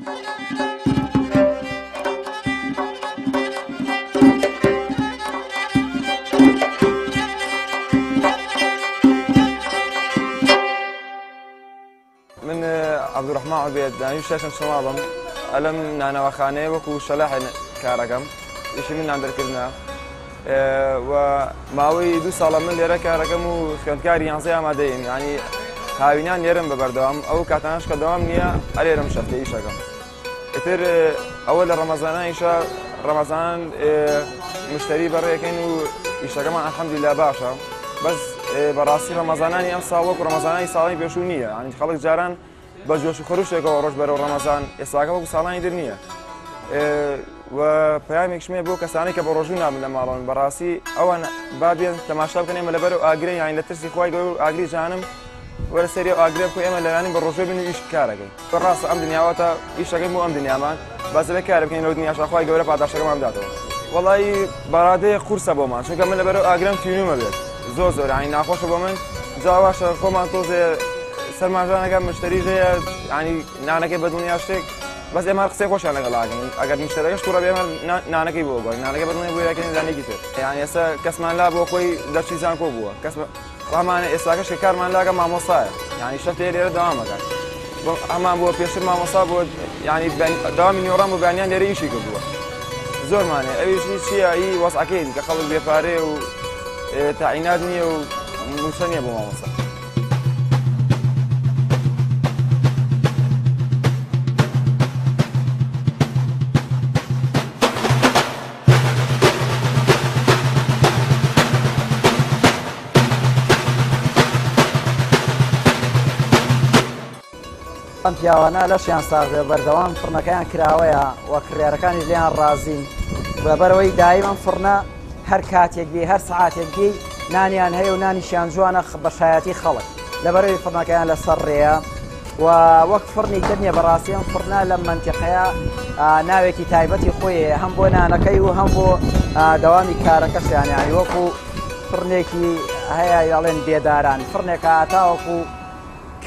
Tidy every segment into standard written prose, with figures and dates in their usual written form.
من عبد الرحمن عبيد دانيش شاشن شمالم ألم نانا وخانة وكو شلاح كاركم إيش من عند الكلنا وماوي دو سال من ليرة كاركم وخدمتكاري ينزي عمادين يعني هاوينان يرم ببردوام أو كاتناش كدوام نيا أريرم شفتي إيشكم إثر أول رمضان إيشا رمضان مشتري برا كانوا إيشكم الحمد لله باشا بس براسي رمضاني أم صاوك ورمضاني صالين بيشونية يعني خلق جاران بجوش وخروش يكوا روش برا رمضان إساقة وصالين درنية وبيامك شمية بو كساني كبروجونا من المالون براسي أو أنا بابي تماشى كنا ملبرو أجري يعني لترسي خواي يقولوا أجري جانم ولا سريع أجري كوي أما لاني بروجو بينو إيش كارجي براس أم دنيا واتا إيش أجي مو أم دنيا مان بس بكارب كنا لو دنيا عشان خواي يقولوا بعد عشان ما بدأته والله برادة خورسة بومان شو كمل لبرو أجري تيونو مبيت زور يعني ناخوش بومن جاواش خوما توزي سرماجانا كم مشتري جاي يعني نانا كي بدوني أشتك بس إمار قصي خوش أنا قلاقين أجر مشتريش كورا بيمر نانا كي بوجا نانا كي بدوني بويا كني زاني كتير يعني هسه كسمان لا بو خوي دشي زان كو بوا كسم وهمان إسلاكش كار من لاقى مع مصايا يعني شفت يري دوام أجر همان بو بيشر مع مصاب بو يعني دوام يورام وبعنيان يري إيشي كبوا زور مانه أي شيء أي وص أكيد كخلق بيفاري و تعييناتني ومسنية بو مع مصاب ئەم پیاوانە لەشیان ساغێ بەردەوام فڕنەکەیان کراوەیە و کڕیارەکانی لیان ڕازین بەبەرەوەی دایما فڕنە هەر کاتێک بێ هەر سەعاتێک بێ نانیان هەیە و نانیشیان جوانە بەشایەتی خەڵک لەبەرەوەی فڕنەکەیان لەسەر ڕێیە و وەک فڕنی تر نییە بەڕاستی ئەم فڕنە لەم مەنتیقەیە ناوێکی تایبەتی خۆیە هەم بۆ نانەکەی و هەم بۆ دەوامی کارەکەشیان یانی وەکو فڕنێکی هەیە دەڵێن بێداران فڕنێکە هاتاوەکو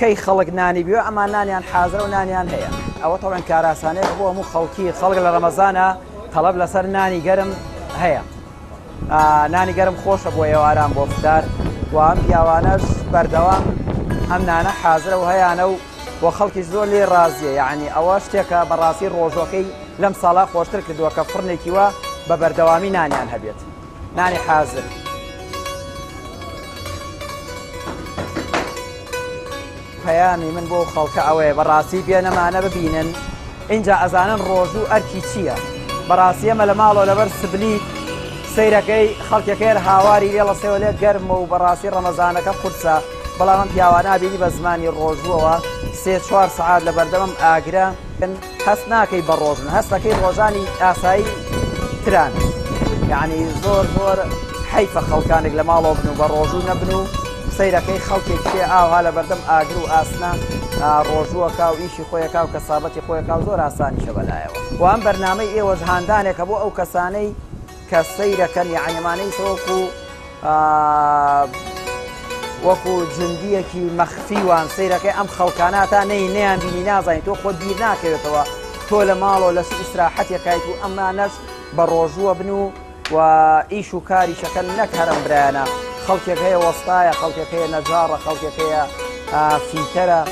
كي خلق ناني بيو أما نانيان حاضر ونانيان هي أو طبعا كاراساني هو مو خلقي خلق لرمضان طلب لسر ناني قرم هي ناني قرم خوش أبو يواران بوفدار وهم يوانش بردوام هم نانا حاضر وهي أنا وخلقي زول لي رازية يعني أواشتك براسي روجوكي لم صلاة خوشترك لدوا كفرني كيوا ببردوامي نانيان هبيت ناني حاضر پەیامی من بۆ خەڵکە ئەوەیە بەڕاستی بێنەمانە ببینن اینجا ئەزانن ڕۆژوو ئەرکی چییە بەڕاستی ئەمە لە ماڵەوە لەبەر سبلیت سەیرەکەی خەڵکەکەی هاواری لێڵە سێوە لێ گەرمە و بەڕاستی ڕەمەزانەکە قورسە بەڵام ئەم پیاوانە بینی بە زمانی ڕۆژووەوە 3-4 سەعات لە بەردەمم ئاگرە هەست ناکەی بە ڕۆژن هەستەکەی ڕۆژانی ئاسایی تران یعنی زۆر حیفە خەڵکانێک لە ماڵەوە بن و بە ڕۆژوو نەبن و سەیرەکەی خەڵکێک شێ ئاوها لە بەردەم ئاگر و ئاسنا ڕۆژووەکە و ئیشی خۆیەکە و کەسابەتی خۆیەکە و زۆر ئاسانیشە بەلایەوە و ئەم بەرنامەی ئێوەش هاندانێکە بۆ ئەو کەسانەی کە سەیرەکەن یعنیمانەی وەکو جندیەکی مەخفیوان سەیرەکەی ئەم خەڵکاناتە نەیان بینی نازانین تۆ خۆت بیر ناکەوێتەوە تۆ لە ماڵەوە لە ئیسراحەتێکایت و ئەمانەش بە ڕۆژووە بن و ئیش و کاری شەکەن نەک هەرم برایانە خەڵکێک هەیە وەستایە خەڵکێک هەیە نەجارە خەڵکێک هەیە فیتەرە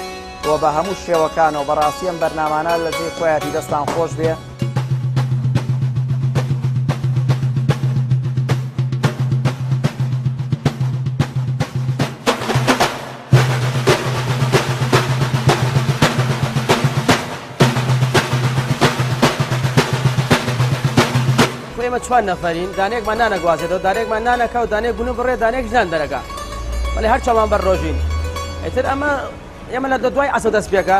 و بە هەموو شێوەکانەوە بەڕاستی ئەم بەرنامانە لە جێی خۆیەتی دەستان خۆش بێ ئێمە چوار نەفەرین دانێکمان نانەگوازێتەوە دانێکمان نانەکە و دانێک بوون بڕێ دانێک ژان دەرەکە بەڵێ هەر چاوان بەر ڕۆژین ئیتر ئێمە لە دوای ئەسە دەست پێکە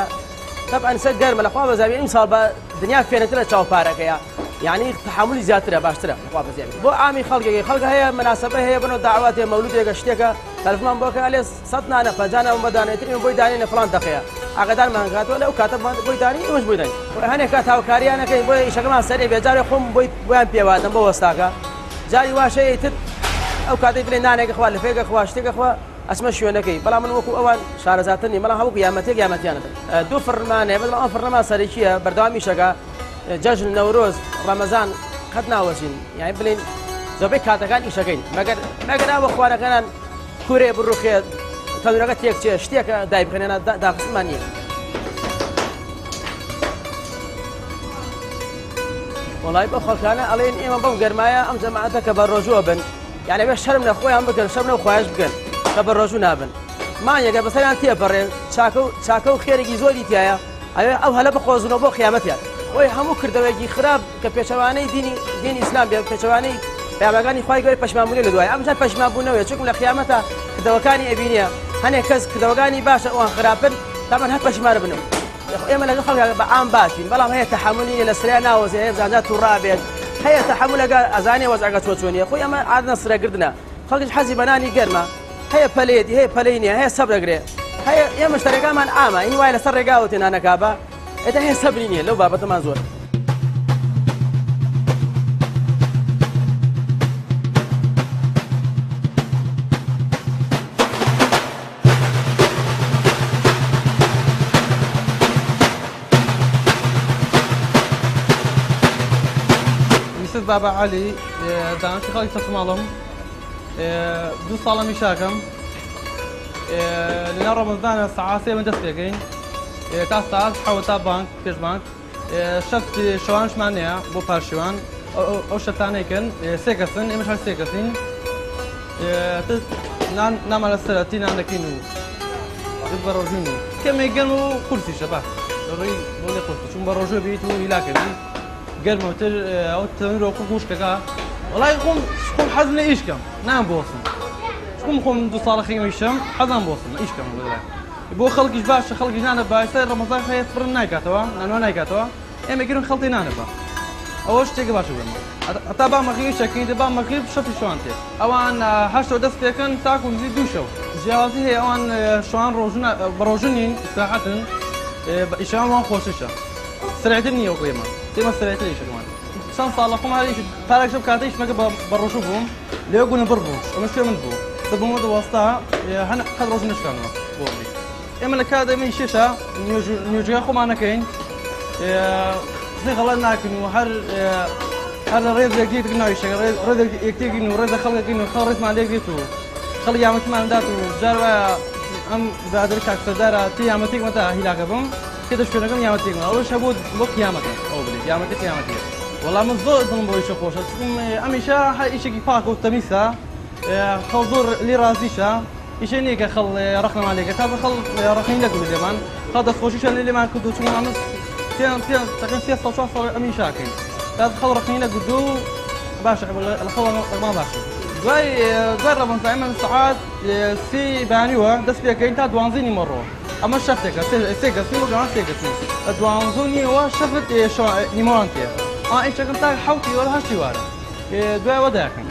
طبعاً سەر گەرمە لەخوا بەزاویە ئیمساڵ بە دنیا فێنەتر لە چاوپارەکەیە یعنی تحملی زیاترە باشترە لەخوا بەزاویە بۆ ئامی خەڵکێکی خەڵک هەیە مناسبە هەیە بنەوە داعوات هەیە مەولودێکە شتێکە تەلەفۆنمان بۆ کە ئەلێ 100 نانە 50 نانە بەدانێتر ئێمە بۆی دانێنە فڵان دەخەیە ئاگادارمان کاتەوە لەو کاتە بۆی دانی ئێمەش بۆی دانی هەنێک کات هاوکاریانەکەی بۆی ئیشەکەمان سەرێ بێجارێ خۆم بۆیان پێواتم بۆ وەستاکە جاری واشەیە تر ئەو کاتەی بڵێ نانێکە خوا لە فێکە خوا شتێکە خوا ئەسمە شوێنەکەی بەڵام من وەکو ئەوان شارەزاتنی مەڵام هەموو یامەتێک یامەتیانەبن دوو فڕمانێ بەڵام ئەم فڕنەما سەرەکیە بەردەوامی شەکە جەژن نەورۆز ڕەمەزان قەت ناوەچین یعنی بڵین زۆربەی کاتەکان ئیشەکەین مەگەر ئەوە خوارەکەیان کوورێ بڕوخێت تەنورەکە تێکچێ شتێکە دای بخێنێنە داخستمان نییە وڵای بە خەڵکانە ئەڵێن ئێمە بەم گەرمایە ئەم جەماعەتە کە بە ڕۆژوە بن یعنی بێ شەرم لە خۆیان بکەن شەرم لە خۆیش بکەن کە بە ڕۆژوو نابن مانیەکە بەسەریان تێپەڕێن چاکە و خێرێکی زۆری تایە ئەوێ ئەو هەلە بخۆزنەوە بۆ خیامەتیان وی هەموو کردەوەیەکی خراپ کە پێچەوانەی دینی ئیسلام بێ پێچەوانەی پێغەمبەرانی خوای گەورەی پەشمانبوونی لە دوای ئەمجار پەشمانبوونەوەی چونکە لە خیامەتە کردەوەکانی ئەبینیە هەنێک کەس کردەوەکانی باشە ئەوان خراپن تامان هەر پەشمانە بنەوە ئێمە لەگەڵ خەڵک بە عام باشین بەڵام هەیە تەحملی لە سریا ناوەزێ هەیە بزانجا تووڕابێت هەیە تەحمل لەگەڵ ئەزانێ وەزعەکە چۆچۆنیە خۆی ئەمە عادە سرەگردنە خەڵکیش حەزی بەنانی گەرمە هەیە پەلەیەتی هەیە پەلەی نییە هەیە سەبر دەگرێ هەیە ئێمە شتەرەکانمان ئامە هی وای لەسەر ڕێگاوە تێنانەکا بە ئێتە هەیە سەبری نییە لەو بابەتەمان زۆر بابا علي دانشی خەڵکی تەسماڵم دوو ساڵەمی شاکەم لەناو ڕەمەزانە سەعات 3 دەست پێکەین تا ساعت 7 تا بانک پێش بانک شەفت شەوانشمان نییە بۆ پاشیوان ئەو شەتانەیکەن سێ کەسن ئێمەش هەر سێ کەسین نامان لە سەرەتی نان دەکەین و بە ڕۆژین و کەمێک گەرم و قورسیشە باش ڕێی بۆ لێ قورسی چون بە ڕۆژوە بیت و هیلاکەوی گەرمەوتر ئەو تەنورۆ خوشکەکە وڵای خۆم حەزم لە ئیشکەم نام بۆسم خۆم دو ساڵە خێمیشم حەزم بۆسم ئیشکەم بۆ خەڵکیش باشە خەڵکی نانە باشە ڕەمەزان هەیە فڕن نایکاتەوە نانوە نایکاتەوە ئێمە گرن خەڵکی نانە بە ئەوە شتێکە باشە بێمە هەتا با مەغیب شەکەین با مەغیب شەفی شوان تێ ئەوان هەشتەوە دەست پێکەن تاکو نزیک دوو شەو جیاوازی هەیە ئەوان شوان بەڕۆژنین ئیستراحەتن ئیشەوان وان خۆششە سرعتر نییە وەکو ئێمە ئێمە سرعتر ئیشەکەمان چەند ساڵە خۆم هەر پارێک شەو کاتە ئیشمەکە بە ڕۆژوو بووم لێو گونە بڕ بوو ئەمە شوێ من بوو دەبوومە دەوەستا قەت ڕۆژ نشکانەوە بۆ بی ئێمە لە کات ئێمە شێشە نوێژگا خۆمان نەکەین غەڵەت ناکەین و هەر لە ڕێز یەکدیتر ناویشەکە ڕێز یەکتێکین و ڕێزە خەڵکەکەین و خەڵ ڕێزمان لێک دێت و خەڵ یامەتمان دات و جار وایە ئەم برادر کاکسەردارە تی یامەتێکمەتە هیلاکە بم کێدە شوێنەکەم یامەتێکمە ئەوەش هەبوو بۆ قیامەتە ئەو بڵێت یامەتی قیامەتیە وەڵام من زۆر دڵم بۆ ئیشە خۆشە چون ئەمیشە هەر ئیشێکی پاک و تەمیسە خەڵ زۆر لێ رازیشە ئیشە نییە کە خەڵ ڕەخنەمان لێکە تا بە خەڵ ڕەخنەی نەکرد لێمان خەڵ دەستخۆشیشە لێمان کرد و چون ئەمە تقریبا 3 ساڵ 4 ساڵ ئەمی شاکەین تا خەڵ ڕەخنەی نەکرد و باشە لە خەڵ ما باشە دوای ڕەمەزان ئێمە سەعات 3 بانیوە دەست پێکەین تا 12 نیمەڕۆ ئەمە شەفتێکە سێ کەسین وەگەڵان سێ کەسین لە 12 نیوە شەفت نیمەوان تێ ئیشەکەم تا 7 وەرە 8 وارە دوایەوە دایکەن